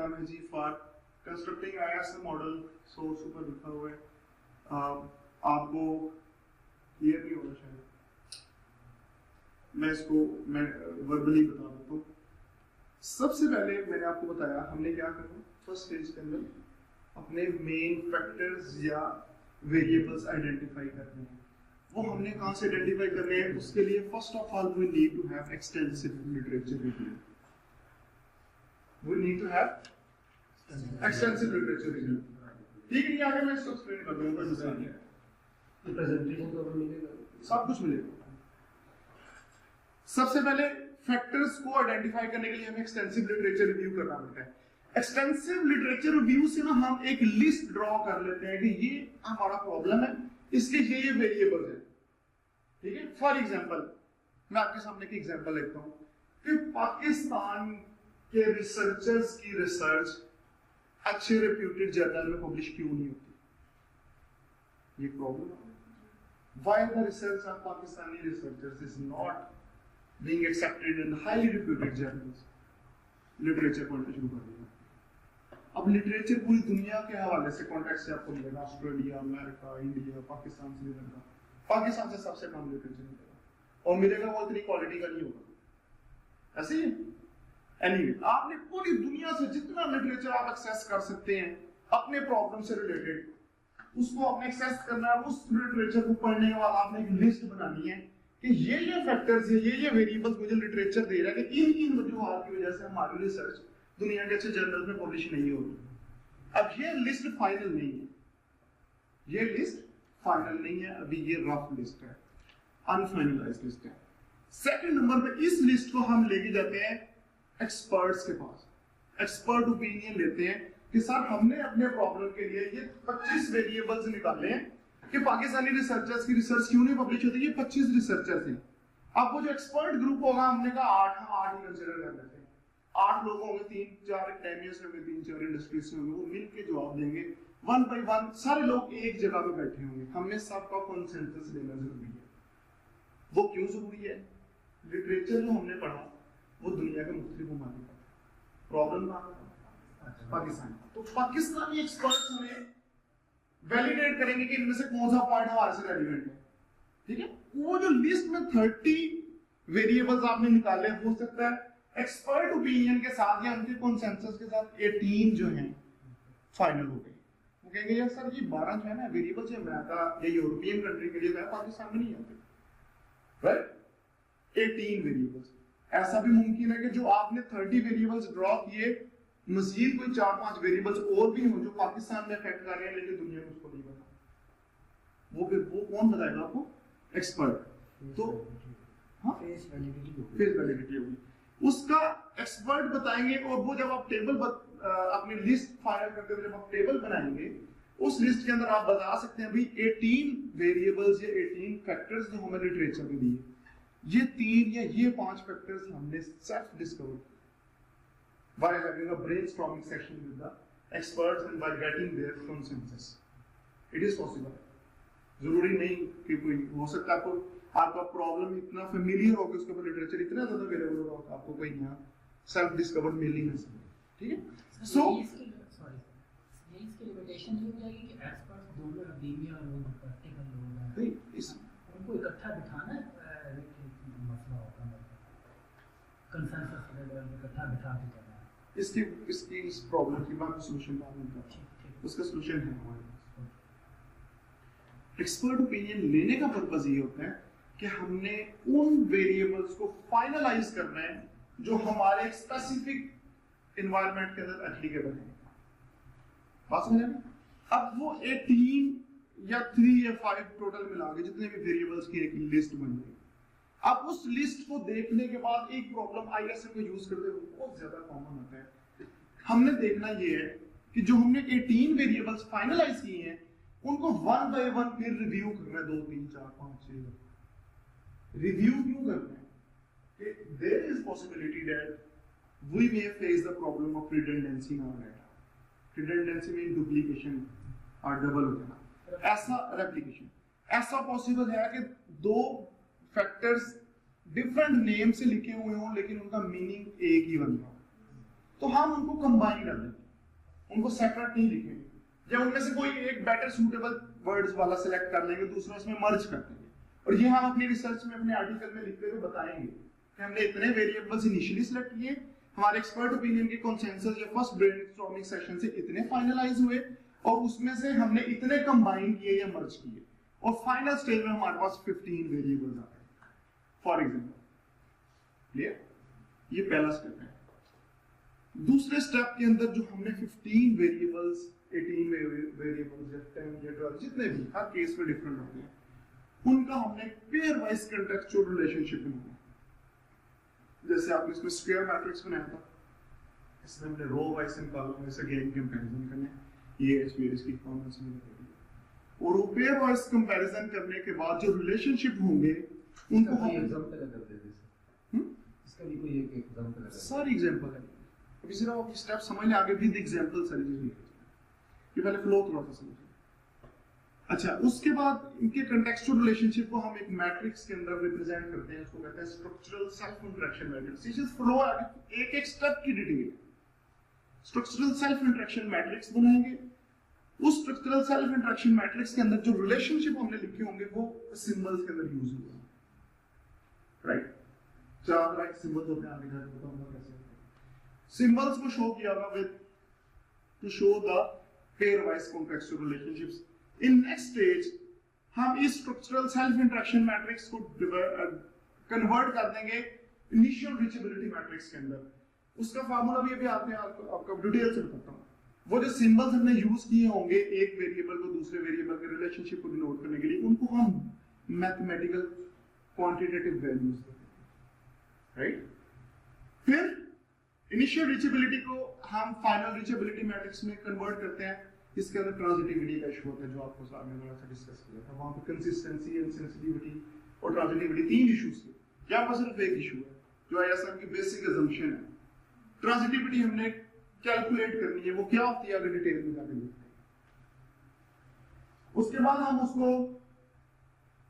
नाम है जी for constructing ISM model source ऊपर लिखा हुआ है। आपको क्लियर नहीं होगा शायद, मैं इसको वर्बली बता देता हूँ। सबसे पहले मैंने आपको बताया हमने क्या करना, फर्स्ट स्टेज के अंदर अपने मेन फैक्टर्स या वेरिएबल्स आइडेंटिफाई करने हैं। वो हमने कहाँ से आइडेंटिफाई करने हैं? उसके लिए first of all we need to have extensive literature review. We need to have extensive literature review। ठीक है, आगे मैं इसको एक्सप्लेन कर दूंगा। प्रेजेंटेशन तो मिलेगा, सब कुछ मिलेगा। सबसे पहले फैक्टर्स को आइडेंटिफाई करने के लिए हमें एक्सटेंसिव लिटरेचर रिव्यू करना पड़ता है। एक्सटेंसिव लिटरेचर रिव्यू से ना हम एक लिस्ट ड्रॉ कर लेते हैं कि ये हमारा प्रॉब्लम है, इसके ये वेरिएबल्स हैं। ठीक है, फॉर एग्जांपल मैं आपके सामने एक एग्जांपल लिखता हूं कि पाकिस्तान के रिसर्चर्स की रिसर्च अच्छे रेप्यूटेड जर्नल में पब्लिश क्यों नहीं होती? ये प्रॉब्लम है। Why the research of Pakistani researchers is not being accepted in highly reputed journals? Literature पढ़ना शुरू कर दिया। अब लिटरेचर पूरी दुनिया के हवाले से कॉन्टेक्स्ट से आपको मिलेगा, ऑस्ट्रेलिया, अमेरिका, इंडिया, पाकिस्तान से मिलेगा। पाकिस्तान से सबसे कम लिटरेचर मिलेगा और मिलेगा वो इतनी क्वालिटी का नहीं होगा। ऐसे ही एनीवे, आपने पूरी दुनिया से जितना लिटरेचर आप एक्सेस कर सकते हैं अपने प्रॉब्लम से रिलेटेड, उसको आपने एक्सेस करना है। उस लिटरेचर को पढ़ने के बाद आपने एक लिस्ट बनानी है कि ये फैक्टर्स है, ये वेरिएबल्स मुझे लिटरेचर दे रहा है कि इन वजूहात की वजह से हमारी रिसर्च दुनिया के अच्छे जर्नल्स में पब्लिश नहीं हो रही। अब ये लिस्ट फाइनल नहीं है, ये लिस्ट फाइनल नहीं है, अभी ये रफ लिस्ट है, अनफाइनलाइज्ड लिस्ट है। सेकंड नंबर पे इस लिस्ट को हम लेके जाते हैं एक्सपर्ट्स के पास, एक्सपर्ट ओपिनियन लेते हैं कि सर हमने अपने प्रॉब्लम के लिए ये 25 वेरिएबल्स निकाले हैं कि पाकिस्तानी रिसर्चर्स की रिसर्च क्यों नहीं पब्लिश होती। ये 25 रिसर्चर्स हैं। अब वो जो एक्सपर्ट ग्रुप होगा, हमने कहा 8 ही कंसीडर कर लेते हैं। 8 लोग होंगे, 3-4 एकेडमियाज होंगे, 3-4 इंडस्ट्रीज होंगे, वो मिलके जवाब देंगे वन बाय वन। सारे लोग एक जगह पे बैठे होंगे, हमने सबका कंसेंसस लेना जरूरी है। वो क्यों जरूरी है? लिटरेचर जो हमने पढ़ा वो दुनिया के मुख्तलिफ ममालिक का, प्रॉब्लम पाकिस्तान। तो पाकिस्तानी एक्सपर्ट्स हमें वैलिडेट करेंगे कि इनमें से कौन सा पॉइंट हमारे से रेलेवेंट है। ठीक है, वो जो लिस्ट में 30 वेरिएबल्स आपने निकाले, हो सकता है एक्सपर्ट ओपिनियन के साथ या उनके कंसेंसस के साथ 18 जो हैं फाइनल हो गए। वो कहेंगे यार सर ये 12 जो है ना वेरिएबल्स है अमेरिका या यूरोपियन कंट्री के लिए है, पाकिस्तान में नहीं आते। Right, 18 variables. ऐसा भी मुमकिन है कि जो आपने 30 वेरिएबल्स ड्रॉ किए, मजीद कोई 4-5 वेरिएबल्स और भी हों जो पाकिस्तान में इफेक्ट कर रहे हैं लेकिन दुनिया में उसको नहीं पता। वो कौन बताएगा आपको? एक्सपर्ट। तो हाँ, फेस वैलिडिटी होगी, उसका एक्सपर्ट बताएंगे। और वो जब आप टेबल अपनी लिस्ट फाइनल करते हुए जब आप टेबल बनाएंगे, उस लिस्ट के अंदर आप बता सकते हैं भाई 18 वेरिएबल्स या 18 फैक्टर्स जो हमें लिटरेचर में दिए, ये 3 या ये 5 फैक्टर्स हमने self discover by having a brainstorming session with the experts and by getting their consensus. It is possible. जरूरी नहीं कि कोई हो सकता है आपका प्रॉब्लम इतना फेमिलियर हो कि उसके ऊपर लिटरेचर इतना ज्यादा अवेलेबल हो कि आपको कोई यहाँ सेल्फ डिस्कवर मिल ही नहीं सकता। ठीक है, सो ये इसकी लिमिटेशन ये हो जाएगी कि एक्सपर्ट्स दोनों एकेडमिया और प्रैक्टिकल लोग हैं, इस उनको इकट्ठा बिठाना मसला होता है, कंसेंसस लेवल पे इकट्ठा बिठा के करना है। इसकी इस प्रॉब्लम की बात सॉल्यूशन मालूम था, उसका सॉल्यूशन है हमारे पास। एक्सपर्ट ओपिनियन लेने का पर्पस ये होता है कि हमने उन वेरिएबल्स को फाइनलाइज करना है जो हमारे एक स्पेसिफिक एनवायरनमेंट के अंदर एप्लीकेबल है। बात समझ में? अब वो 18 या 3 या 5 टोटल मिला के जितने भी वेरिएबल्स की एक लिस्ट बन गई। अब उस लिस्ट को देखने के बाद एक प्रॉब्लम आईएसएम को यूज करते हुए बहुत ज्यादा कॉमन होता है। हमने देखना ये है कि जो हमने 18 वेरिएबल्स फाइनलाइज किए हैं उनको वन बाय वन फिर रिव्यू करना है, 2 3 4 5 6 रिव्यू क्यों करना है? कि there is possibility that we may face the problem of redundancy in our data. Redundancy mean duplication और डबल हो जाना, ऐसा रेप्लिकेशन। ऐसा पॉसिबल है कि 2 फैक्टर्स डिफरेंट नेम से लिखे हुए हों लेकिन उनका मीनिंग एक ही बन रहा हो। तो हम उनको कंबाइन कर देंगे, उनको सेपरेट नहीं लिखेंगे, या उनमें से कोई एक बेटर सूटेबल वर्ड्स वाला सिलेक्ट कर लेंगे, दूसरा उसमें मर्ज कर देंगे। और ये हम अपनी रिसर्च में अपने आर्टिकल में लिखते हुए बताएंगे कि हमने इतने वेरिएबल्स इनिशियली सिलेक्ट किए, हमारे एक्सपर्ट ओपिनियन के कंसेंसस या फर्स्ट ब्रेनस्टॉर्मिंग सेशन से इतने फाइनलाइज हुए, और उसमें से हमने इतने कंबाइन किए या मर्ज किए, और फाइनल स्टेज में हमारे पास 15 वेरिएबल्स आ गए फॉर एग्जांपल। क्लियर? ये पहला स्टेप है। दूसरे स्टेप के अंदर जो हमने 15 वेरिएबल्स, 18 वेरिएबल्स या 10 या 12 जितने भी हर केस में डिफरेंट होते हैं, उनका हमने पेयर वाइज कॉन्टेक्चुअल रिलेशनशिप बनाया। जैसे आपने इसमें स्क्वायर मैट्रिक्स बनाया था, इसमें हमने row wise and column wise again comparison करने, ये स्क्वायर की कॉमन से मिलेगी, और वो पेयर वाइज कंपैरिजन करने के बाद जो रिलेशनशिप होंगे उनको हम एग्जांपल कर देते हैं। इसका भी कोई एक एग्जांपल है? सारी एग्जांपल है। अभी सिर्फ आप स्टेप समझ ले, आगे भी एग्जांपल सारी चीजें ये पहले फ्लो थोड़ा सा समझिए। अच्छा, उसके बाद इनके कॉन्टेक्चुअल रिलेशनशिप को हम एक मैट्रिक्स के अंदर रिप्रेजेंट करते हैं, उसको कहते हैं structural self interaction matrix. This is flow, एक एक स्टेप की detail. Structural self interaction matrix बनाएंगे, उस स्ट्रक्चरल सेल्फ इंटरेक्शन मैट्रिक्स के अंदर जो रिलेशनशिप हमने लिखे होंगे वो सिंबल्स के अंदर यूज होगा, राइट? चार लाइक सिंबल्स होते हैं, आगे जाकर बताऊंगा कैसे सिंबल्स को शो किया होगा with to show the pair wise contextual relationships. In next stage हम इस स्ट्रक्चरल सेल्फ इंटरेक्शन मैट्रिक्स को कन्वर्ट कर देंगे इनिशियल रीचेबिलिटी मैट्रिक्स के अंदर। उसका फार्मूला भी अभी आपको डिटेल से बताता हूँ। वो जो सिंबल्स हमने यूज किए होंगे एक वेरिएबल को दूसरे वेरिएबल के रिलेशनशिप को डिनोट करने के लिए, उनको हम मैथमेटिकल क्वांटिटेटिव वैल्यूज देते हैं, राइट? फिर इनिशियल रीचेबिलिटी को हम फाइनल रीचेबिलिटी मैट्रिक्स में कन्वर्ट करते हैं। इसके अंदर ट्रांजिटिविटी का इशू होता है, जो आपको सामने थोड़ा सा डिस्कस किया था। वहां पे कंसिस्टेंसी एंड सेंसिटिविटी और ट्रांजिटिविटी, तीन इश्यूज थे। यहाँ पर सिर्फ एक इशू है जो आईएसएम की बेसिक असम्पशन है। ट्रांजिटिविटी हमने कैलकुलेट करनी है, वो क्या होती है अगर डिटेल में जाकर देखते हैं। उसके बाद हम उसको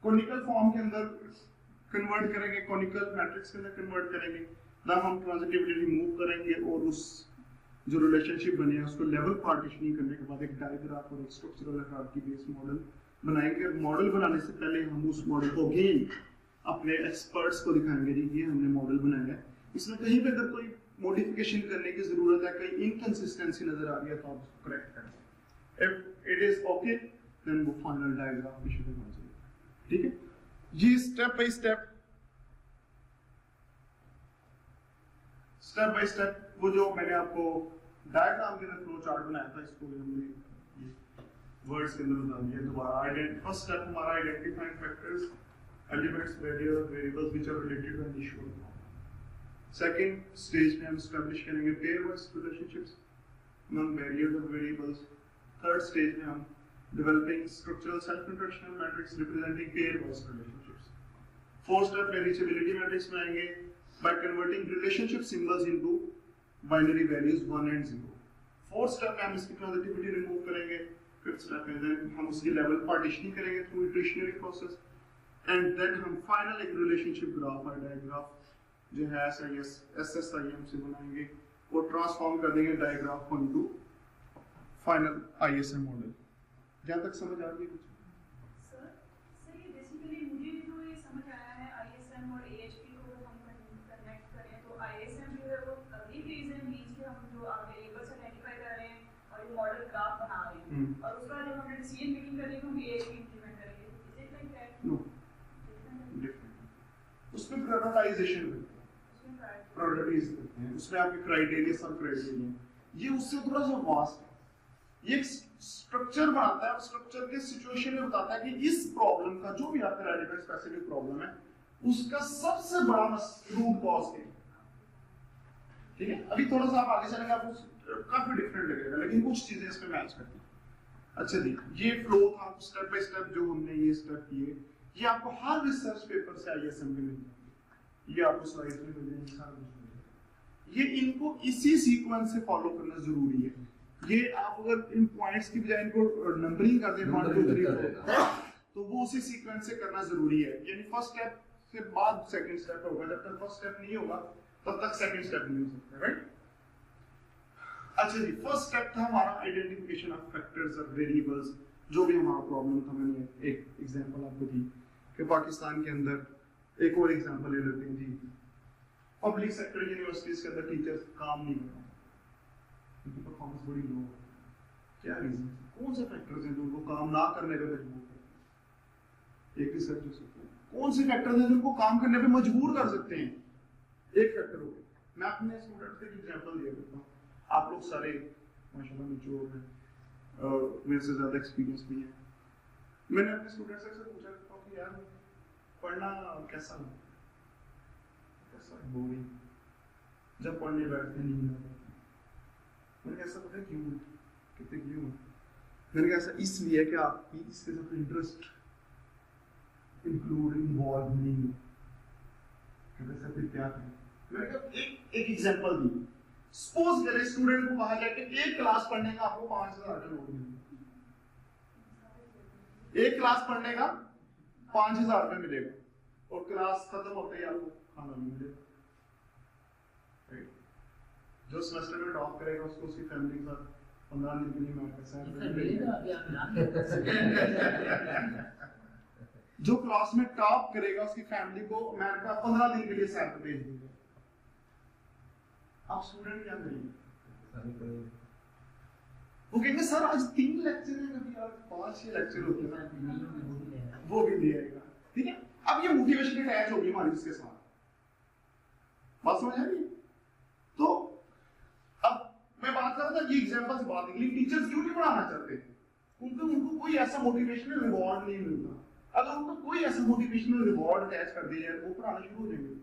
कोनिकल फॉर्म के अंदर कन्वर्ट करेंगे, कोनिकल मैट्रिक्स के अंदर कन्वर्ट करेंगे। तब हम ट्रांजिटिविटी रिमूव करेंगे और उस जो रिलेशनशिप बने हैं उसको लेवल पार्टीशनिंग करने के बाद एक डायग्राफ और एक स्ट्रक्चरल हायरार्की बेस्ड मॉडल बनाएंगे। मॉडल बनाने से पहले हम उस मॉडल को अगेन अपने एक्सपर्ट्स को दिखाएंगे, जी ये हमने मॉडल बनाया है, इसमें कहीं पे अगर कोई मॉडिफिकेशन करने की जरूरत है, कहीं इनकंसिस्टेंसी नजर आ रही है तो आप उसको करेक्ट करें। If it is okay then वो फाइनल डायग्राफ की शुरू हो जाएगी। ठीक है, ये स्टेप बाय स्टेप वो जो मैंने आपको डायग्राम के अंदर फ्लो चार्ट बनाया था, इसको हमने वर्ड्स के अंदर बता दिया दोबारा। फर्स्ट स्टेप हमारा identifying factors, elements, variables which are related to an issue. Second stage में हम एस्टैब्लिश करेंगे pair wise relationships among variables and variables. Third stage में हम developing structural self-interactional matrix representing pair wise relationships. Fourth step में reachability matrix बनाएंगे by converting relationship symbols into binary values 1 and 0. Fourth step में हम इसकी transitivity remove करेंगे। Fifth step में हम उसकी level partitioning करेंगे through iterationary process, and then हम final एक relationship graph और diagraph जो है SSIM से बनाएंगे और ट्रांसफॉर्म कर देंगे डायग्राफ को इनटू फाइनल आईएसएम मॉडल। जहाँ तक समझ आ रही है कुछ? सर ये बेसिकली मुझे जो ये समझ आया है आईएसएम और एएचपी को हम कनेक्ट करें तो आईएसएम जो है वो अगली फेज है बीच के हम जो वेरिएबल्स आइडेंटिफाई कर रहे हैं और ये मॉडल ग्राफ बना रहे हैं और उसका जो हमने डिसीजन मेकिंग करनी है हम एएचपी इंप्लीमेंट करेंगे। Is it like that? No, different. उसमें प्रायोरिटाइजेशन प्रायोरिटीज करते हैं, उसमें आपके क्राइटेरिया सब क्राइटेरिया, ये उससे थोड़ा सा वास्ट है। ये एक स्ट्रक्चर बनाता है और स्ट्रक्चर के सिचुएशन में बताता है कि इस प्रॉब्लम का जो भी आपका रेलेवेंट स्पेसिफिक प्रॉब्लम है उसका सबसे बड़ा रूट कॉज क्या है। ठीक है, अभी थोड़ा सा आप आगे चलेंगे आपको काफी डिफरेंट लगेगा, लेकिन कुछ चीजें इसमें मैच करती हैं। अच्छा जी, ये फ्लो था स्टेप बाय स्टेप जो हमने ये स्टेप किए, ये आपको हर रिसर्च पेपर से आईएसएम में मिलता है। ये आपको स्लाइड्स में मिल जाएंगे सारा कुछ। ये इनको इसी सीक्वेंस से फॉलो करना जरूरी है। ये आप अगर इन पॉइंट्स की बजाय इनको नंबरिंग कर दें 1 2 3 4 तो वो उसी सीक्वेंस से करना जरूरी है। यानी फर्स्ट स्टेप से बाद सेकंड स्टेप होगा, जब तक फर्स्ट स्टेप नहीं होगा तब तक सेकंड स्टेप नहीं हो सकता, राइट? अच्छा जी, फर्स्ट स्टेप था हमारा आइडेंटिफिकेशन ऑफ फैक्टर्स और वेरिएबल्स। जो भी हमारा प्रॉब्लम था, मैंने एक एग्जांपल आपको दी कि पाकिस्तान के अंदर एक और एग्जांपल ले लेते हैं जी, पब्लिक सेक्टर यूनिवर्सिटीज के अंदर टीचर्स काम नहीं कर रहे, उनकी परफॉर्मेंस बड़ी लो है। क्या रीजन, कौन से फैक्टर्स हैं जो उनको काम ना करने पे मजबूर करते हैं? एक रिसर्च हो सकता है, कौन से फैक्टर्स हैं जो उनको काम करने पे मजबूर कर सकते हैं? एक फैक्टर हो गया। मैं अपने स्टूडेंट्स के एग्जांपल दिया करता हूँ, आप लोग सारे माशाल्लाह मैच्योर हैं, मेरे से ज्यादा एक्सपीरियंस भी है। मैंने अपने स्टूडेंट्स से पूछा करता हूँ कि यार पढ़ना कैसा लगता है, कैसा बोरिंग, जब पढ़ने बैठते नहीं आता। मैंने कैसा पता क्यों, कितने क्यों? मैंने कहा ऐसा इसलिए कि आपकी इसके साथ इंटरेस्ट इंक्लूड इन्वॉल्व नहीं है। कैसे फिर क्या करें? मैंने कहा एक एग्जांपल दी। सपोज करें स्टूडेंट को बाहर जाके एक क्लास पढ़ने का आपको 5000 का नोट मिलेगा, एक क्लास पढ़ने का 5000 रुपये मिलेगा, और क्लास खत्म होते ही आपको खाना नहीं मिलेगा। जो सेमेस्टर में टॉप करेगा उसको उसकी फैमिली के साथ 15 दिन के लिए मैं पैसा जो क्लास में टॉप करेगा उसकी फैमिली को मैं 15 दिन के लिए सैलरी भेज दूंगा। आप स्टूडेंट क्या करेंगे? वो कहेंगे सर आज 3 लेक्चर है, कभी आज 5-6 लेक्चर होते हैं, वो भी ले आएगा। ठीक है, अब ये मोटिवेशन अटैच होगी हमारी इसके साथ, बात समझ आ रही है? तो अब मैं बात कर रहा था, ये एग्जांपल से बात निकली, टीचर्स क्यों नहीं पढ़ाना चाहते? उनको कोई ऐसा मोटिवेशनल रिवॉर्ड नहीं मिलता। अगर उनको कोई ऐसा मोटिवेशनल रिवॉर्ड अटैच कर दिया जाए, वो पढ़ाना शुरू हो जाएंगे,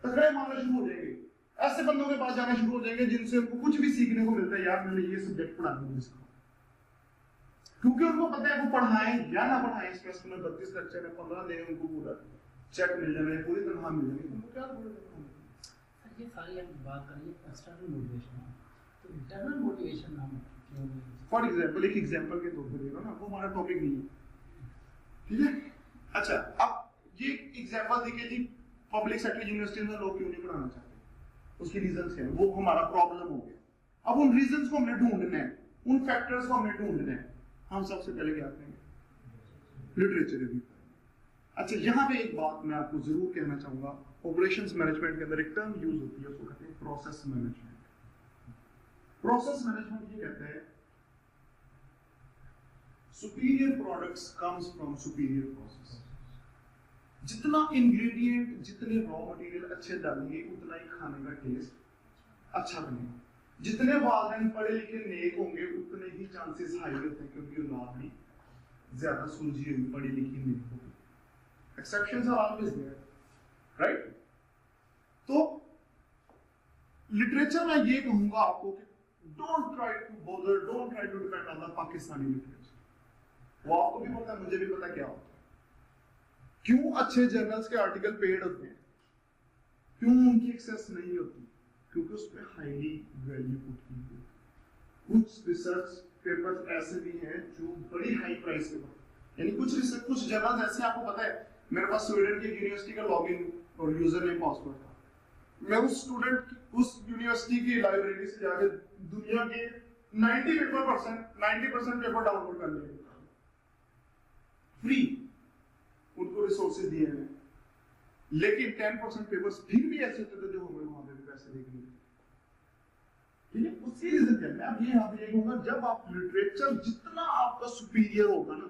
तगड़े मारना शुरू हो जाएंगे। ऐसे बंदों के पास जाना शुरू हो जाएंगे जिनसे उनको कुछ भी सीखने को मिलता है, यार मैंने ये सब्जेक्ट पढ़ा दिया इसको, क्योंकि उनको पता है वो पढ़ाएं या ना पढ़ाएं, इस प्रश्न में 32 लेक्चर है, 15 दिन उनको पूरा चेक मिल जाए, पूरी तनख्वाह मिल जाएगी, उनको क्या बोलेगा? ये सारी हम बात करेंगे एक्सटर्नल मोटिवेशन, तो इंटरनल मोटिवेशन ना क्यों? फॉर एग्जांपल, एक एग्जांपल के तौर पर ले लो ना, वो हमारा टॉपिक नहीं है, ठीक है? अच्छा, अब ये एग्जांपल देखिए जी, पब्लिक सेक्टर यूनिवर्सिटी में लोग क्यों नहीं पढ़ाना चाहते, उसकी रीजंस क्या है, वो हमारा प्रॉब्लम हो गया। अब उन रीजंस को हमने ढूंढना है, उन फैक्टर्स को हमने ढूंढना है। हम सबसे पहले क्या करेंगे? लिटरेचर रिव्यू करेंगे। अच्छा, यहाँ पे एक बात मैं आपको जरूर कहना चाहूंगा, ऑपरेशंस मैनेजमेंट के अंदर एक टर्म यूज होती है, उसको कहते हैं प्रोसेस मैनेजमेंट। प्रोसेस मैनेजमेंट ये कहता है superior products comes from superior process. जितना इंग्रेडिएंट, जितने रॉ मटेरियल अच्छे डालेंगे, उतना ही खाने का टेस्ट अच्छा बनेगा। जितने वालिदैन पढ़े लिखे नेक होंगे, उतने ही चांसेस हाई होते हैं कि औलाद भी ज्यादा सुलझी हुई पढ़ी लिखी नेक होगी। Exceptions are always there, right? तो लिटरेचर में ये कहूंगा आपको कि don't try to bother, don't try to depend on the Pakistani literature. वो आपको भी पता है, मुझे भी पता क्या होता है, क्यों अच्छे जर्नल्स के आर्टिकल पेड होते हैं, क्यों उनकी एक्सेस नहीं होती, क्योंकि उसमें हाईली वैल्यू पुट की गई। कुछ रिसर्च पेपर्स ऐसे भी हैं जो बड़ी हाई प्राइस पे पड़ते हैं, यानी कुछ रिसर्च, कुछ जर्नल्स ऐसे, आपको पता है मेरे पास स्वीडन की यूनिवर्सिटी का लॉगिन और यूजर नेम पासवर्ड था, मैं उस स्टूडेंट उस यूनिवर्सिटी की लाइब्रेरी से जाकर दुनिया के 90% पेपर डाउनलोड कर लिए, फ्री उनको रिसोर्सेज दिए हैं। लेकिन 10% पेपर्स फिर भी ऐसे होते थे जो हमें वहां पे पैसे देके मिलते। ठीक है, उसकी रीजन क्या है? मैं अब ये यहाँ पे कहूंगा, जब आप लिटरेचर जितना आपका सुपीरियर होगा ना,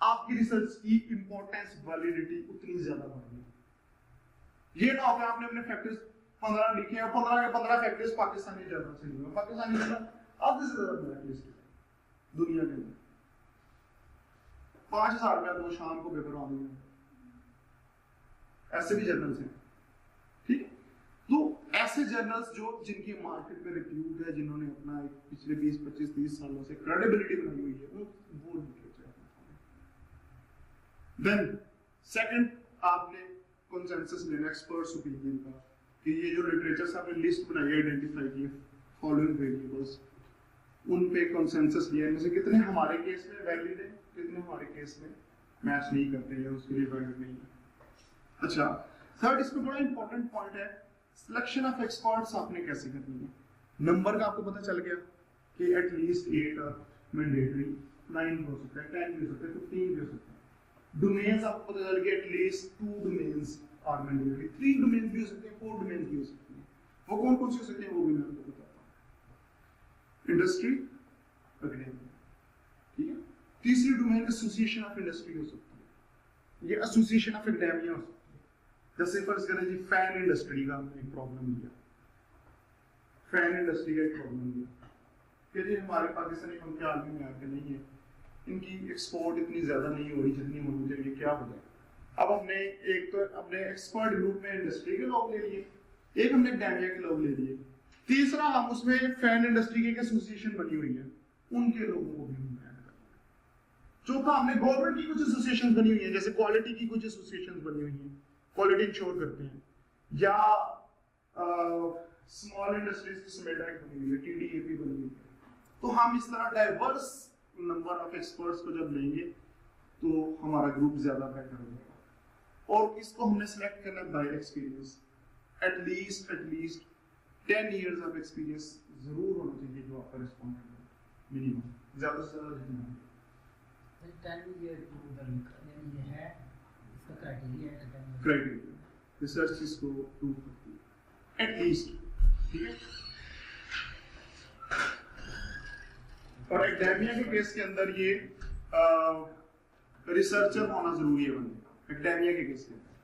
आपकी रिसर्च की इंपॉर्टेंस, वैलिडिटी उतनी ज्यादा बढ़ेगी। ये ना हो कि आपने अपने फैक्टर्स 15 लिखे और 15 के 15 फैक्टर्स पाकिस्तानी जर्नल से लिए। पाकिस्तानी जर्नल आधे से ज्यादा ब्लैक लिस्ट है दुनिया के अंदर। 5000 रुपया दो शाम को पेपर आ गए, ऐसे भी जर्नल्स हैं। ठीक, तो ऐसे जर्नल्स जो जिनकी मार्केट में रिप्यूट है, जिन्होंने अपना पिछले 20, 25, 30 सालों से क्रेडिबिलिटी बनाई हुई है, वो लिटरेचर। देन सेकंड, आपने कंसेंसस लेना, एक्सपर्ट्स ओपिनियन का, कि ये जो लिटरेचर से आपने लिस्ट बनाई, आइडेंटिफाई की फॉलोइंग वेरिएबल्स, उन पे कंसेंसस लिया, इनमें से कितने हमारे केस में वैलिड है, कितने हमारे केस में मैच नहीं करते हैं, उसके लिए वैलिड नहीं है। अच्छा, थर्ड इसमें बड़ा इंपॉर्टेंट पॉइंट है, सिलेक्शन ऑफ एक्सपर्ट्स आपने कैसे करनी है। नंबर का आपको पता चल गया कि एटलीस्ट 8 मैंडेटरी, 9 भी हो सकता है, 10 भी हो सकता है, 15 भी हो सकता है। डोमेन्स आपको पता चल गया at least 2 domains are mandatory, 3 domains भी हो सकते हैं, 4 डोमेन्स भी हो सकते हैं। वो कौन कौन से हो सकते हैं वो भी मैं आपको बताता हूँ। इंडस्ट्री, एकेडमिया, ठीक है। तीसरी डोमेन एसोसिएशन ऑफ इंडस्ट्री हो सकती है, ये एसोसिएशन ऑफ एकेडमिया हो सकती है। जैसे फर्ज करें जी फैन इंडस्ट्री का हमने एक प्रॉब्लम लिया, फैन इंडस्ट्री का एक प्रॉब्लम लिया कि जी हमारे पाकिस्तानी पंखे आलमी में आके नहीं है, इनकी एक्सपोर्ट इतनी ज्यादा नहीं हो रही जितनी होनी चाहिए, क्या हो जाए। अब हमने एक तो अपने एक्सपर्ट ग्रुप में इंडस्ट्री के लोग ले लिए, एक हमने एकेडमिया के लोग ले लिए, तीसरा हम उसमें फैन इंडस्ट्री की एक एसोसिएशन बनी हुई है उनके लोगों को भी हम ऐड कर रहे हैं। चौथा हमने गवर्नमेंट की कुछ एसोसिएशन बनी हुई है, जैसे क्वालिटी की कुछ एसोसिएशन बनी हुई है, क्वालिटी इंश्योर करते हैं, या स्मॉल इंडस्ट्रीज की समेटा एक बनी हुई है, टीडीएपी बनी हुई है। तो हम इस तरह डाइवर्स नंबर ऑफ एक्सपर्ट्स को जब लेंगे तो हमारा ग्रुप ज्यादा बेटर हो जाएगा। और इसको हमने सिलेक्ट करना bye experience, at least 10 years of experience जरूर होना चाहिए जो आपका रिस्पॉन्ड करेगा, मिनिमम, ज्यादा से ज्यादा जितना 10 ईयर टू उधर यानी ये है इसका क्राइटेरिया है, क्राइटेरिया रिसर्च इसको प्रूव करती है एटलीस्ट, ठीक है। और एकेडमिया के केस के अंदर ये रिसर्चर होना जरूरी है बंदे, एकेडमिया के केस के अंदर,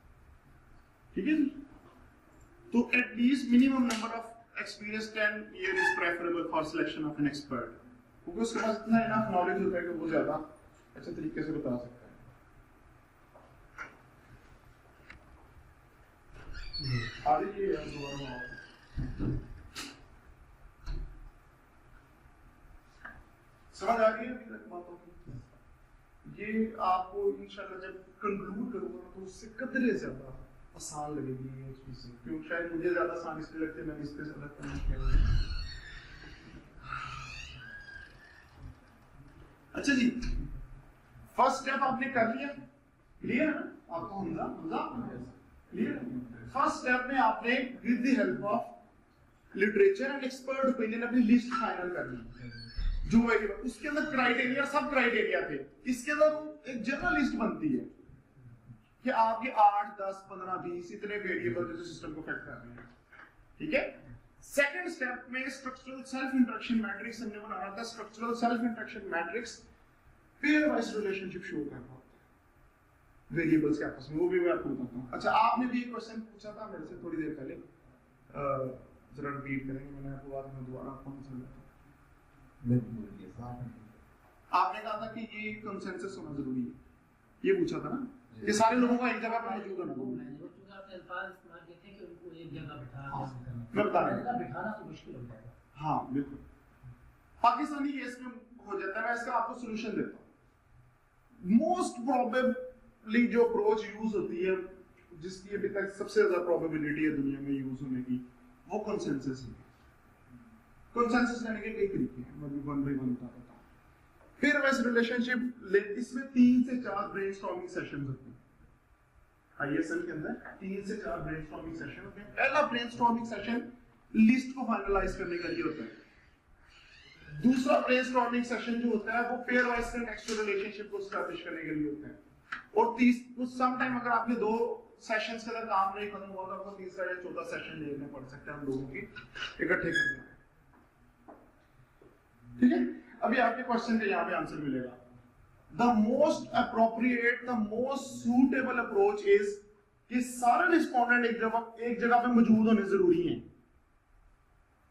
ठीक है जी। तो at least minimum number of experience 10 year is preferable for selection of an expert, क्योंकि उसके पास इतना इनफ नॉलेज होता है कि वो ज्यादा अच्छे तरीके से बता सकता है। आगे ये दोबारा समझ आ गई है अभी तक बातों की? ये आपको इंशाल्लाह जब कंक्लूड करूंगा तो उससे कदरे ज्यादा आसान लगेगी ये चीज, क्योंकि शायद मुझे ज्यादा आसान इसलिए लगती है मैंने इस पे ज्यादा काम किया। अच्छा जी, फर्स्ट स्टेप आपने कर लिया, क्लियर है ना आपको? हमजा क्लियर। फर्स्ट स्टेप में आपने with the help of literature and expert opinion अपनी लिस्ट फाइनल कर ली जो वेरिएबल, उसके अंदर क्राइटेरिया, सब क्राइटेरिया थे, इसके अंदर एक जनरल लिस्ट बनती है कि आपके 8, 10, 15, 20 इतने वेरिएबल जो सिस्टम को अफेक्ट कर रहे हैं, ठीक है। सेकंड स्टेप में स्ट्रक्चरल सेल्फ इंटरेक्शन मैट्रिक्स हमने बनाना था। Structural self interaction matrix pair wise relationship show कर रहा होता है वेरिएबल्स के आपस में, वो भी मैं आपको बताता हूं। अच्छा, आपने भी एक क्वेश्चन पूछा था मेरे से थोड़ी देर पहले, जरा रिपीट करेंगे, मैंने आपको बाद में दोबारा फोन कर लिया था। आपने कहा था कि ये कंसेंसस होना जरूरी है, ये पूछा था ना, ये सारे लोगों का एक जगह पर मौजूद होना चाहिए। आपने अल्फाज इस्तेमाल किए थे कि उनको एक जगह बिठा मैं बता रहा हूं, बिठाना तो मुश्किल हो जाएगा। हाँ बिल्कुल, पाकिस्तानी केस में हो जाता है। मैं इसका आपको सॉल्यूशन देता हूं। मोस्ट प्रोबेबली जो अप्रोच यूज होती है, जिसकी अभी तक सबसे ज्यादा प्रोबेबिलिटी है दुनिया में यूज होने की, वो कंसेंसस है। कंसेंसस लेने के कई तरीके हैं, मैं भी वन बाय वन बताता हूं। फिर वैसे रिलेशनशिप, इसमें 3 से 4 ब्रेनस्टॉर्मिंग सेशंस होते हैं। आईएसएम के अंदर 3 से 4 ब्रेनस्टॉर्मिंग सेशन होते हैं। पहला ब्रेनस्टॉर्मिंग सेशन लिस्ट को फाइनलाइज करने के लिए होता है। दूसरा ब्रेनस्टॉर्मिंग सेशन जो होता है वो पेयर वाइज कॉन्टेक्सचुअल रिलेशनशिप को एस्टैब्लिश करने के लिए होता है। और कुछ सम टाइम अगर आपके 2 सेशंस के अंदर काम नहीं खत्म हुआ तो आपको तीसरा या चौथा सेशन लेना पड़ सकता है हम लोगों की इकट्ठे करने। ठीक है, अभी आपके क्वेश्चन का यहाँ पे आंसर मिलेगा। The most appropriate, the most suitable approach is कि सारे रिस्पोंडेंट एक जगह पे मौजूद होने जरूरी हैं।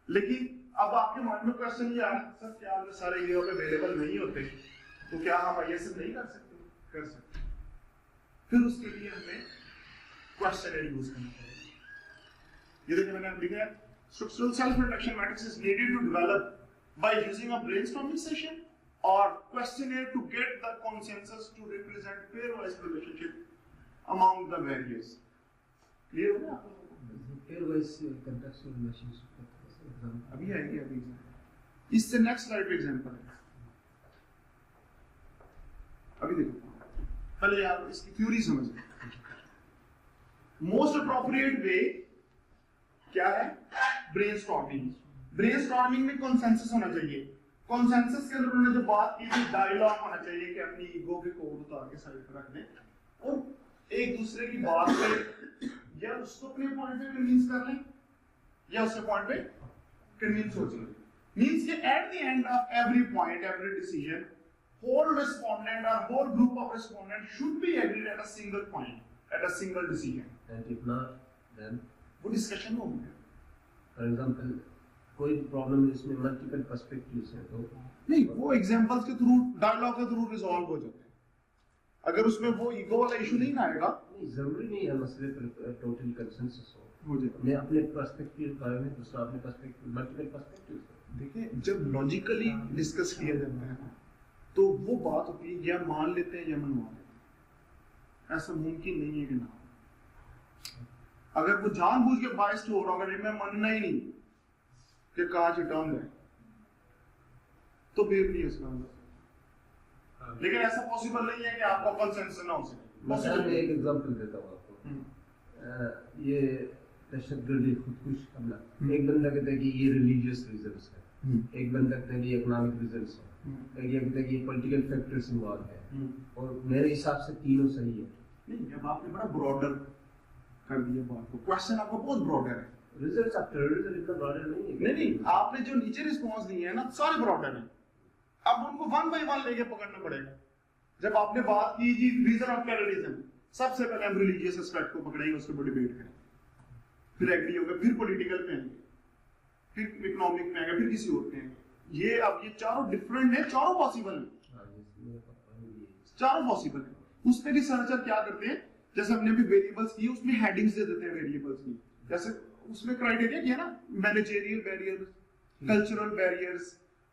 लेकिन अब आपके माइंड में क्वेश्चन ये आ रहा है, सर क्या अगर सारे जगह पे अवेलेबल नहीं होते तो क्या हम आईएसएम नहीं कर सकते? कर सकते। फिर उसके लिए हमें क्वेश्चनर यूज करना पड़ेगा। ये देखिए मैंने लिखा है, structural self interaction matrix is needed to develop by using a brainstorming session or questionnaire to get the consensus to represent pairwise relationship among the various. Clear हो गया आप लोगों को? pairwise contextual relationship अभी आएगी अभी एग्जाम्पल, इससे next slide पे एग्जाम्पल है। अभी देखो, पहले आप इसकी थ्योरी समझिए। मोस्ट अप्रोप्रिएट वे क्या है? ब्रेनस्टॉर्मिंग। ब्रेनस्टॉर्मिंग में कंसेंसस होना चाहिए। कंसेंसस के अंदर उन्होंने जो बात की थी, डायलॉग होना चाहिए कि अपनी ईगो के कोड उतार के साइड पर रख दें और एक दूसरे की बात पे या उसको अपने पॉइंट पे कन्विंस कर लें या उसके पॉइंट पे कन्विंस हो जाए। मींस कि eight the end of every point, every decision, whole respondent or whole group of respondents should be agreed at a single point, at a single decision. And if not, then वो discussion होगी। for example, कोई problem है इसमें multiple perspectives हैं तो नहीं, वो examples के थ्रू, डायलॉग के थ्रू रिजॉल्व हो जाते हैं। अगर उसमें वो ईगो वाला इशू नहीं ना आएगा, नहीं जरूरी नहीं है मसले पर टोटल कंसेंसस हो जाएगा। मैं अपने पर्सपेक्टिव के बारे में, दूसरा अपने पर्सपेक्टिव, मल्टीपल पर्सपेक्टिव्स। देखिए, जब लॉजिकली डिस्कस किया जाता है तो वो बात होती है या मान लेते हैं या मनवा लेते हैं। ऐसा मुमकिन नहीं है कि ना हो। अगर वो जानबूझ के बायस्ड हो रहा होगा, मैं मानना ही नहीं कि कांच टर्न है, तो फिर नहीं इसका मतलब। लेकिन ऐसा पॉसिबल नहीं है कि आपका कंसेंसस ना हो सके। मैं एक एग्जांपल देता हूँ आपको। ये तशद्दुद खुदकुश हमला, एक बंदा कहता है कि ये रिलीजियस रीजंस है, एक बंदा कहता है कि इकोनॉमिक रीजंस है, एक कहता है कि पॉलिटिकल फैक्टर्स इन्वॉल्व है, और मेरे हिसाब से तीनों सही है। नहीं, अब आपने बड़ा ब्रॉडर कर दिया बात को। क्वेश्चन आपका बहुत ब्रॉडर है। रिजल्ट्स ऑफ टेररिज्म इतना ब्रॉडर नहीं है। नहीं, आपने जो नीचे रिस्पांस दिए हैं ना, सारे ब्रॉडर हैं। अब उनको वन बाय वन लेके पकड़ना पड़ेगा। जब आपने बात की जी रीजन ऑफ टेररिज्म, सबसे पहले हम रिलीजियस एस्पेक्ट को पकड़ेंगे, उसके ऊपर डिबेट करेंगे, फिर एग्री होगा, फिर पॉलिटिकल पे आएंगे, फिर इकोनॉमिक पे आएंगे, फिर किसी और पे आएंगे। ये अब ये चारों डिफरेंट है, चारों पॉसिबल है, चारों पॉसिबल है। उसमें रिसर्चर क्या करते हैं, जैसे हमने अभी वेरिएबल्स की, उसमें हेडिंग्स दे देते हैं वेरिएबल्स की। जैसे उसमें क्राइटेरिया किया ना, managerial barriers, cultural barriers,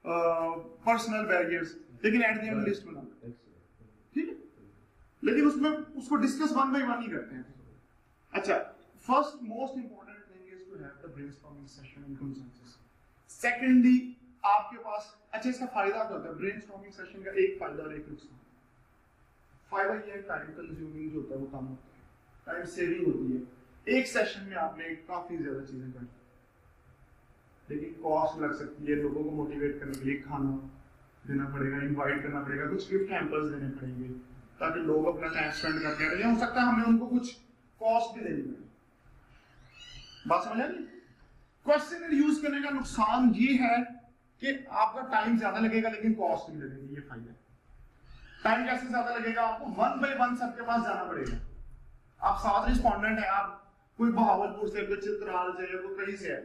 personal barriers, लेकिन एट द एंड लिस्ट बना, ठीक है। लेकिन उसमें उसको डिस्कस वन बाय वन ही करते हैं। अच्छा, first most important thing is to have the brainstorming session in consensus. Secondly, आपके पास, अच्छा इसका फायदा क्या होता है ब्रेनस्टॉर्मिंग सेशन का? एक फायदा और एक नुकसान। फायदा ये है टाइम कंज्यूमिंग जो होता है वो कम होता है, टाइम सेविंग होती है। एक सेशन में आपने काफी ज्यादा चीजें कर, लेकिन कॉस्ट लग सकती है। लोगों को मोटिवेट करने के लिए खाना देना पड़ेगा, इनवाइट करना पड़ेगा, कुछ गिफ्ट हैम्पर्स देने पड़ेंगे ताकि लोग अपना टाइम स्पेंड करते रहे। हो सकता है हमें उनको कुछ कॉस्ट भी देनी पड़े। बात समझ आ रही? क्वेश्चनर यूज करने का नुकसान ये है कि आपका टाइम ज्यादा लगेगा लेकिन कॉस्ट नहीं लगेगी। ये फायदा है। टाइम कैसे ज्यादा लगेगा? आपको वन बाय वन सबके पास जाना पड़ेगा। आप 7 रिस्पोंडेंट है, आप कोई बहावलपुर से, कोई चित्राल से, कोई कहीं से है,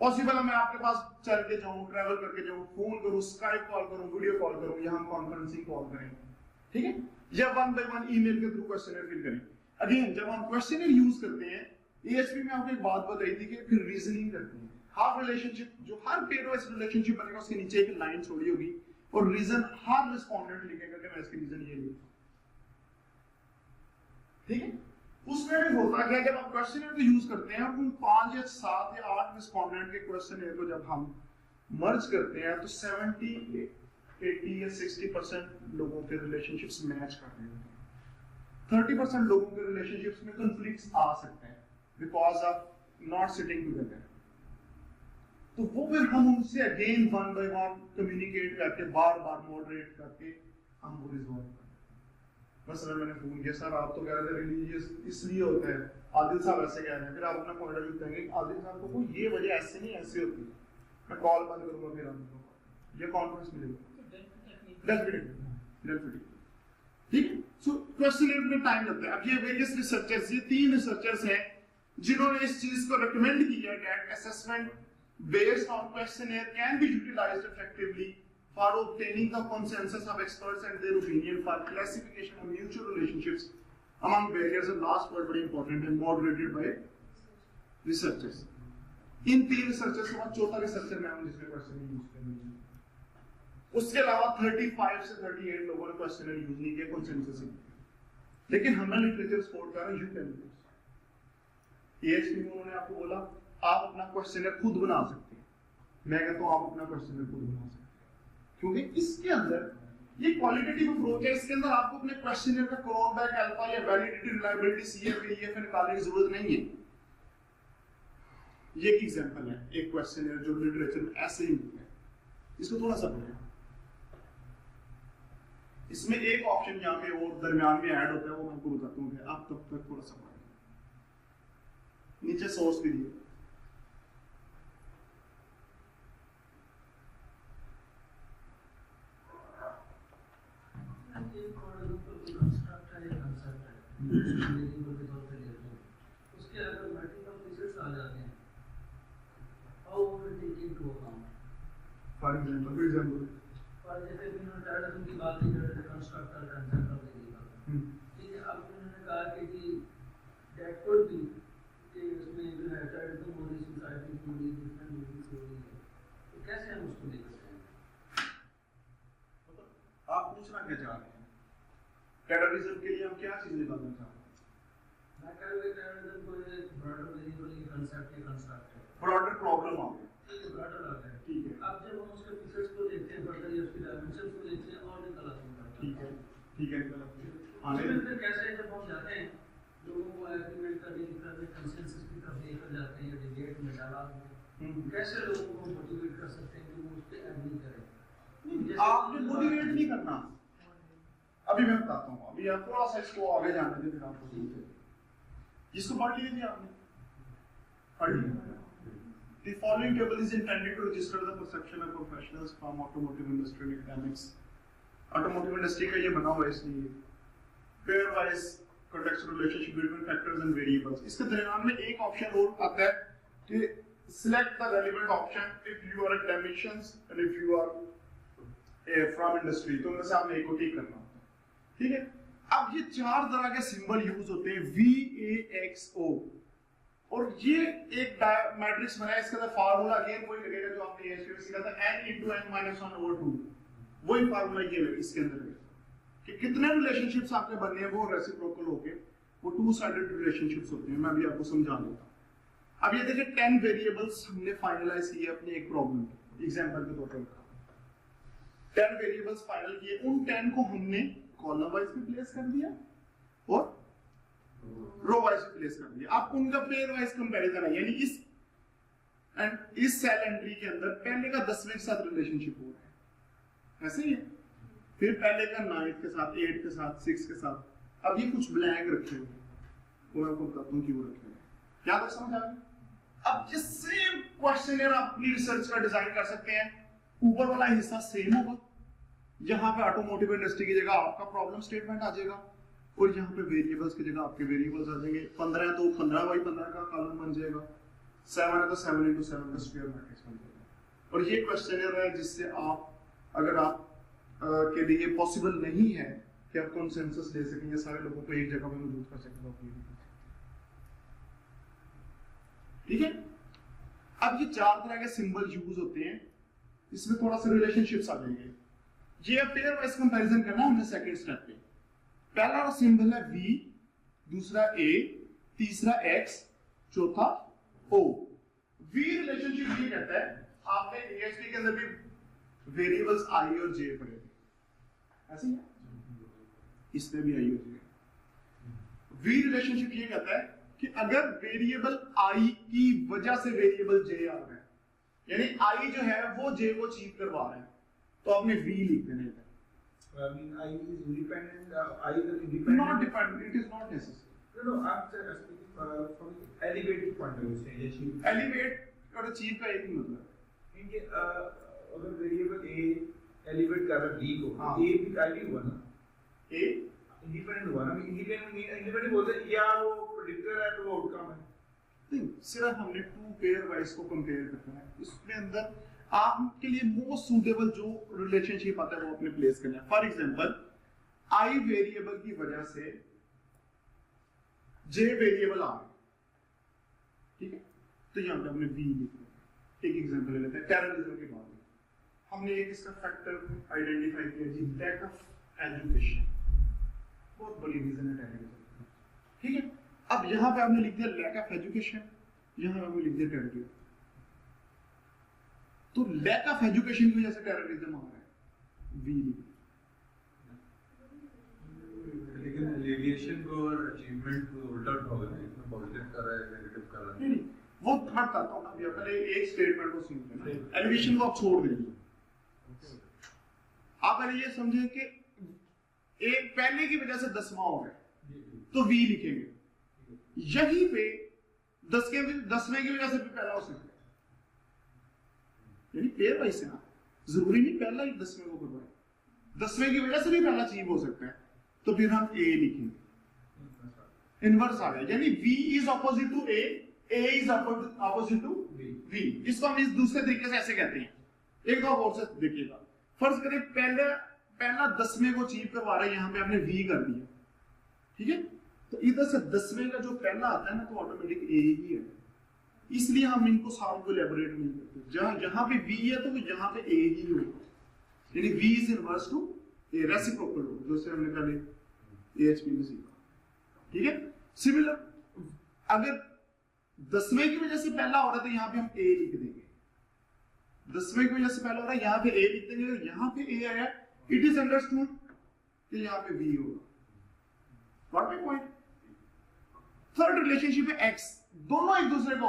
पॉसिबल है मैं आपके पास चल के जाऊं, ट्रैवल करके जाऊं, फोन करूं, स्काइप कॉल करूं, वीडियो कॉल करूं, या हम कॉन्फ्रेंसिंग कॉल करें, ठीक है, या वन बाय वन ईमेल के थ्रू क्वेश्चनर फिल करें। अगेन जब हम क्वेश्चनर यूज करते हैं, एएचपी में आपको एक बात बताई थी कि फिर रीजनिंग करते हैं। हर रिलेशनशिप, जो हर पेयर वाइज रिलेशनशिप बनेगा, उसके नीचे एक लाइन छोड़ी होगी और रीजन हर रिस्पोंडेंट लिखेगा कि मैं इसके रीजन ये लिखा, ठीक है। उसमें भी होता है जब आप क्वेश्चनर को यूज करते हैं, उन 5 या 7 या 8 रिस्पोंडेंट के क्वेश्चनर को जब हम मर्ज करते हैं तो 70, 80 या 60% लोगों के रिलेशनशिप्स मैच कर रहे होते हैं। 30% लोगों के रिलेशनशिप्स में कॉन्फ्लिक्ट्स आ सकते हैं because of not sitting together. तो वो फिर हम उनसे again one by one communicate करके, बार बार मॉडरेट करके हम वो रिजॉल्व करते हैं। मसलन मैंने फोन किया, सर आप तो कह रहे थे रिलीजियस इसलिए होता है, आदिल साहब ऐसे कह रहे हैं, फिर आप अपना पॉइंट ऑफ व्यू कहेंगे आदिल साहब को ये वजह ऐसे नहीं ऐसे होती है, मैं कॉल बंद करूंगा, फिर आपको ये कॉन्फ्रेंस मिलेगा, डेफिनेटली, ठीक है। सो क्वेश्चनर में टाइम लगता है। अब ये वेरियस रिसर्चर्स, ये 3 रिसर्चर्स हैं जिन्होंने इस चीज को रिकमेंड किया that assessment based on questionnaire can be utilized effectively for obtaining the consensus of experts and their opinion for classification of mutual relationships among barriers. And last word very important and moderated by researchers. In 3 researchers के बाद चौथा researcher में हम जिसने questionnaire use करेंगे, उसके अलावा 35 से 38 लोगों ने क्वेश्चनर यूज नहीं किया कंसेंसस में, लेकिन हमारा लिटरेचर सपोर्ट कर रहा है। You can do this. AHP में उन्होंने आपको बोला आप अपना क्वेश्चनर खुद बना सकते हैं। मैं कहता हूं आप अपना क्वेश्चनर खुद बना सकते हैं, क्योंकि इसके अंदर ये क्वालिटेटिव अप्रोच है। इसके अंदर आपको अपने क्वेश्चनर का क्रोन बैक अल्फा या वैलिडिटी, रिलायबिलिटी, सीएफ, ईएफ निकालने की जरूरत नहीं है। ये एक एग्जांपल है, एक क्वेश्चन है जो लिटरेचर में ऐसे ही मिलता है। इसको थोड़ा सा पढ़ें। इसमें एक ऑप्शन यहाँ पे और दरमियान में ऐड होता है, वो मैं आपको बताता हूँ। आप तब तक थोड़ा सा पढ़ें। नीचे सोर्स भी दिए। उसके अगर मल्टीपल फीचर्स आ जाते हैं, how will take into account? For example और जैसे इन्होंने टेररिज्म की बात की, कंस्ट्रक्टर कंसेप्ट ऑफ वेरिएबल, ठीक है। अब उन्होंने कहा कि दैट कुड बी कि उसमें जो है टेररिज्म हो रही, सोसाइटी हो रही, डिफरेंट मूवीज हो रही है, तो कैसे हम उसको देख सकते हैं? आप पूछना क्या चाह रहे हैं? टेररिज्म के लिए हम क्या चीज निकालना चाह रहे हैं? मैं कह रहा हूँ टेररिज्म को एक ब्रॉडर वेरिएबल की कंसेप्ट है, कंस्ट्रक्ट है, ब्रॉडर प्रॉब्लम आ गया, ठीक है, ब्रॉडर आ गया, ठीक है, अब जब हम उसके फीचर्स को देखते हैं, फर्दर या उसकी डायमेंशंस को देखते हैं, और निकल आते हैं, ठीक है, ठीक है। फिर कैसे जब हम जाते हैं लोगों को एग्रीमेंट का डील करने, कंसेंसस की तरफ लेकर जाते हैं, या डिबेट में डाला, कैसे लोगों को मोटिवेट कर सकते हैं कि वो उस पर एग्री करें? आपने मोटिवेट नहीं करना। अभी मैं बताता हूँ, अभी आप थोड़ा सा इसको आगे जाने दें, फिर आपको समझेंगे। जिसको पढ़ लीजिए आपने, पढ़ लीजिए। The following table is intended to register the perception of professionals from automotive industry and academics. Automotive industry का ये बना हुआ है, इसलिए pairwise contextual relationship between factors and variables. इसके दरमियान में एक ऑप्शन और आता है कि select the relevant option if you are academicians and if you are from industry. तो उनमें से आपने एक को टिक करना होता है, ठीक है। अब ये चार तरह के सिंबल यूज होते हैं, VAXO, और ये एक मैट्रिक्स बना है। इसका फार्मूला अगेन वही लगेगा जो आपने एएचपी में सीखा था, n/n-1/2। वही फार्मूला ये है इसके अंदर है कि कितने रिलेशनशिप्स आपके बनने हैं वो रेसिप्रोकल होके वो टू साइडेड रिलेशनशिप्स होते हैं। मैं अभी आपको समझा देता हूं। अब ये देखिए 10 वेरिएबल्स हमने फाइनलाइज किए अपनी एक प्रॉब्लम पे, एग्जांपल के तौर पर 10 वेरिएबल्स फाइनल किए। उन 10 को हमने कॉलम वाइज भी प्लेस कर दिया और रो वाइज प्लेस कर दिया। आप उनका पेयर वाइज कंपैरिजन है, यानी इस सेल एंट्री के अंदर पहले का 10वें के साथ रिलेशनशिप हो रहा है, ऐसे ही है। फिर पहले का 9 के साथ, 8 के साथ, 6 के साथ। अब ये कुछ ब्लैंक रखे हुए हैं, वो मैं आपको बताता हूँ क्यों रखे हुए हैं। क्या तक समझ आ गया? अब ये सेम क्वेश्चनर आप अपनी रिसर्च का डिजाइन कर सकते हैं। ऊपर वाला हिस्सा सेम होगा, यहाँ पे ऑटोमोटिव इंडस्ट्री की जगह आपका प्रॉब्लम स्टेटमेंट आ जाएगा, और यहाँ पे वेरिएबल्स की जगह आपके वेरिएबल्स आ जाएंगे। 15 है तो 15/15 का कॉलम बन जाएगा, 7 है तो 7x7 का स्क्वायर मैट्रिक्स बन जाएगा। और ये क्वेश्चनर है जिससे आप, अगर आप के लिए पॉसिबल नहीं है कि आप कंसेंसस ले सकें या सारे लोगों को एक जगह पे मौजूद कर सकें, तो ठीक है। अब ये चार तरह के सिंबल यूज होते हैं, इसमें थोड़ा सा रिलेशनशिप्स आ जाएंगे। ये पेयर वाइज कंपैरिजन करना है हमने सेकंड स्टेप पे। पहला सिंबल है V, दूसरा A, तीसरा X, चौथा O। V रिलेशनशिप ये कहता है, आपने AHP के अंदर भी वेरिएबल्स I और J पढ़े थे, ऐसे ही है, इसमें भी I और J। V रिलेशनशिप ये कहता है कि अगर वेरिएबल I की वजह से वेरिएबल J आ रहा है, यानी I जो है वो J को अचीव करवा रहा है, तो आपने V लिख देना है। I mean, I is independent. I is independent. Not dependent. It is not necessary. No, I'm just speaking from elevated point of view. Say, achieve. Elevate और achieve का एक ही मतलब है। क्योंकि अगर वेरिएबल A elevate कर रहा B को, हाँ। A भी I भी हुआ ना? A independent हुआ ना? independent बोलते हैं या वो predictor है तो वो outcome है। नहीं, सिर्फ हमने टू पेयर वाइज को कंपेयर करना है। इसमें अंदर आपके लिए मोस्ट सूटेबल जो रिलेशनशिप आता है वो अपने प्लेस करना है। फॉर एग्जांपल I वेरिएबल की वजह से J वेरिएबल आ गया, ठीक है, तो यहां पे हमने V लिख दिया। एक एग्जांपल ले लेते हैं टेररिज्म के बारे में। हमने एक इसका फैक्टर आइडेंटिफाई किया जी, लैक ऑफ एजुकेशन। बहुत बड़ी रीजन है टेररिज्म, ठीक है। अब यहां पे हमने लिख दिया लैक ऑफ एजुकेशन, यहां पे हमने लिख दिया टेररिज्म। तो लैक ऑफ एजुकेशन की वजह से टेररिज्म आ रहा है, वी। लेकिन एलिगेशन को और अचीवमेंट को उल्टा उठाओगे ना, इसमें पॉजिटिव कर रहा है नेगेटिव कर रहा है। नहीं, वो मैं बताता हूँ ना अभी, पहले एक स्टेटमेंट को सुन लेना, एलिवेशन को आप छोड़ दीजिए। आप पहले ये समझे कि एक पहले की वजह से 10वां हो गया तो v लिखेंगे, यहीं पे 10वें की वजह से भी पहला हो सकता है, यानी पेयर वाइज है ना, जरूरी नहीं पहला ही 10वें को करवाए, 10वें की वजह से भी पहला चीज हो सकता है, तो फिर हम a लिखेंगे, इनवर्स आ गया, यानी v is opposite to a is opposite to v। इसको हम इस दूसरे तरीके से ऐसे कहते हैं, एक बार और से देखिएगा, फर्ज करें पहला 10वें को अचीव करवा रहा है, यहां पे आपने v कर दिया, ठीक है, तो इधर से 10वें का जो पहला आता है ना तो ऑटोमेटिक a ही है, इसलिए हम इनको सारों को इलैबोरेट नहीं करते, जहां पे v है तो यहां पे a ही होगा, यानी v is inverse two a, reciprocal हो, जैसे हमने पहले AHP में सीखा, ठीक है। सिमिलर अगर 10वें की वजह से पहला हो रहा है तो यहां पे हम a लिख देंगे, 10वें की वजह से पहला हो रहा है यहां पे a लिख देंगे, अगर यहां पे a आया इट इज अंडरस्टूड कि यहां पे v होगा, what my point. Third relationship है x, दोनों एक दूसरे को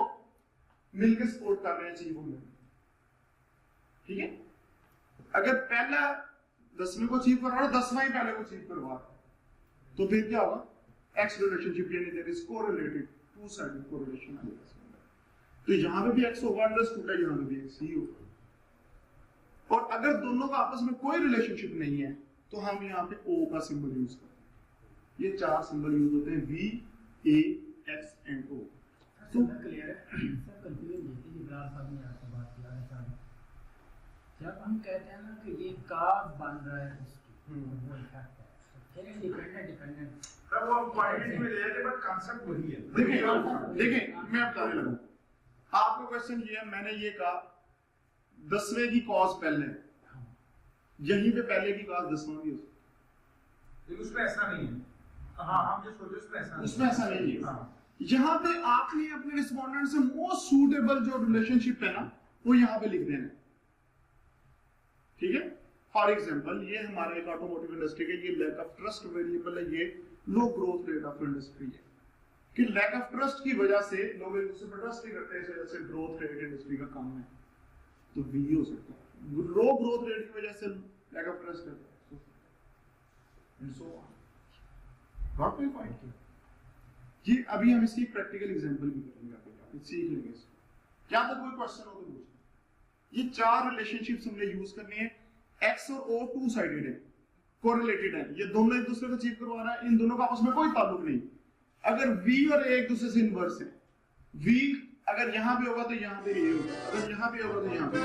मिलकर सपोर्ट कर रहे हैं अचीव होने में, ठीक है। अगर पहला 10वें को अचीव करवा रहा है, 10वां ही पहले को अचीव करवा रहा है, तो फिर क्या होगा, x रिलेशनशिप, यानी there is correlated, two sided correlation आ जाएगा, तो यहां पे भी x होगा अंडरस्टूड है, यहां पे भी x ही होगा। और अगर दोनों का आपस में कोई रिलेशनशिप नहीं है तो हम यहाँ पे O का सिंबल यूज करते हैं, ये 4 सिंबल यूज होते हैं, V, A, X and O। तो क्लियर है सर, कंफ्यूजन ये थी, इब्रार साहब ने आपसे बात किया है, जब हम कहते हैं ना कि ये काज बन रहा है उसकी, वो इफेक्ट है, फिर डिपेंडेंट तब वो पॉइंट में ले जाते, बट कांसेप्ट वही है। देखिए मैं बताने लगा, आपका क्वेश्चन ये है, मैंने ये कहा 10वें की कॉज पहले, यहीं पे पहले की कॉज 10वां की, लेकिन उसमें ऐसा नहीं है। हाँ, हम जो सोचे उसमें ऐसा नहीं है। यहाँ पे आपने अपने रिस्पोंडेंट से मोस्ट सूटेबल जो रिलेशनशिप है ना वो यहाँ पे लिख देना, ठीक है। फॉर एग्जांपल ये हमारा एक ऑटोमोटिव इंडस्ट्री का ये लैक ऑफ ट्रस्ट वेरिएबल है, ये लो ग्रोथ रेट ऑफ इंडस्ट्री है, कि लैक ऑफ ट्रस्ट की वजह से लोग एक दूसरे पर ट्रस्ट नहीं करते, इस वजह से ग्रोथ रेट इंडस्ट्री का कम है, तो V हो सकता है। लो ग्रोथ रेट की वजह से लैक ऑफ ट्रस्ट है, and so on. What we find, ये अभी हम इसकी प्रैक्टिकल एग्जांपल भी करेंगे, आप सीख लेंगे इसको, क्या तो कोई क्वेश्चन हो तो पूछना। ये 4 रिलेशनशिप्स हमने यूज करनी है, X और O टू साइडेड है, कोरिलेटेड है, ये दोनों एक दूसरे को अचीव करवा रहा है, इन दोनों का आपस में कोई ताल्लुक नहीं। अगर V और A एक दूसरे से इनवर्स है, V अगर यहां पे होगा तो यहां पे ये होगा, अगर यहां पे होगा तो यहां पे